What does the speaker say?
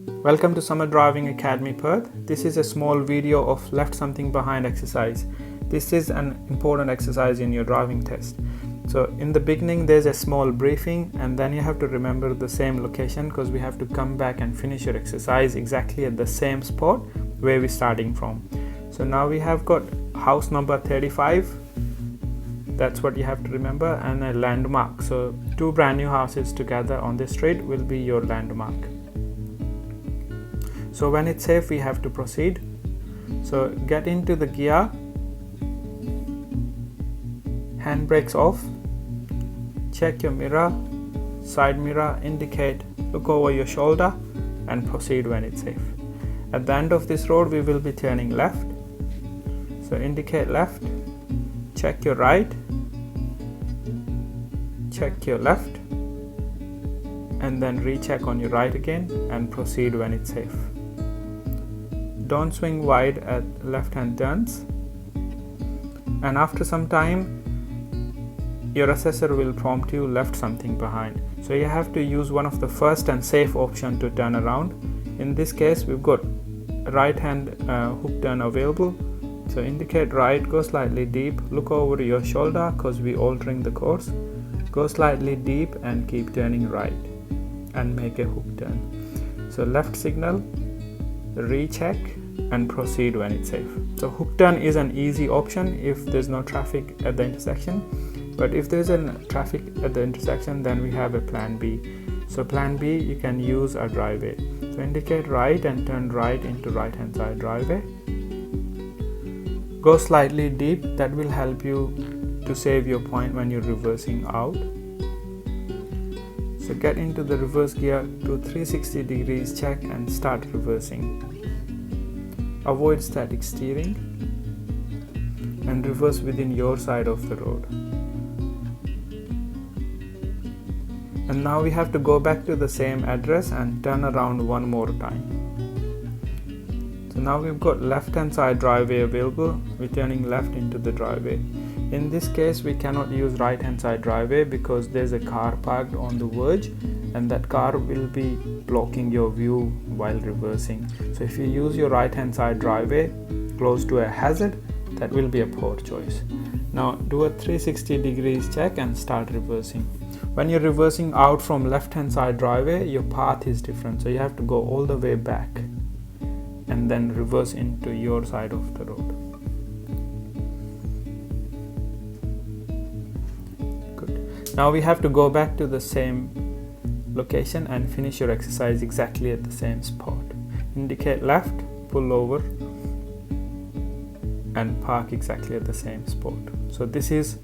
Welcome to Summer Driving Academy Perth. This is a small video of left something behind exercise. This is an important exercise in your driving test. So in the beginning there's a small briefing, and then you have to remember the same location because we have to come back and finish your exercise exactly at the same spot where we're starting from. So now we have got house number 35. That's what you have to remember, and a landmark. So two brand new houses together on this street will be your landmark. So when it's safe, we have to proceed. So get into the gear, handbrakes off, check your mirror, side mirror, indicate, look over your shoulder, and proceed when it's safe. At the end of this road, we will be turning left. So indicate left, check your right, check your left, and then recheck on your right again and proceed when it's safe. Don't swing wide at left-hand turns, and after some time your assessor will prompt you left something behind. So you have to use one of the first and safe option to turn around. In this case we've got right hand hook turn available. So indicate right, go slightly deep, look over your shoulder because we're altering the course, go slightly deep and keep turning right and make a hook turn. So left signal, recheck and proceed when it's safe. So hook turn is an easy option if there's no traffic at the intersection, but if there's a traffic at the intersection, then we have a plan B. So plan B, you can use a driveway. So indicate right and turn right into right hand side driveway. Go slightly deep, that will help you to save your point when you're reversing out. So get into the reverse gear to 360 degrees check and start reversing. Avoid static steering and reverse within your side of the road. And now we have to go back to the same address and turn around one more time. So now we've got left hand side driveway available. We're turning left into the driveway. In this case we cannot use right hand side driveway because there's a car parked on the verge, and that car will be blocking your view while reversing. So if you use your right hand side driveway close to a hazard, that will be a poor choice. Now do a 360 degrees check and start reversing. When you're reversing out from left hand side driveway, your path is different, so you have to go all the way back and then reverse into your side of the road. Good. Now we have to go back to the same location and finish your exercise exactly at the same spot. Indicate left, pull over and park exactly at the same spot. So this is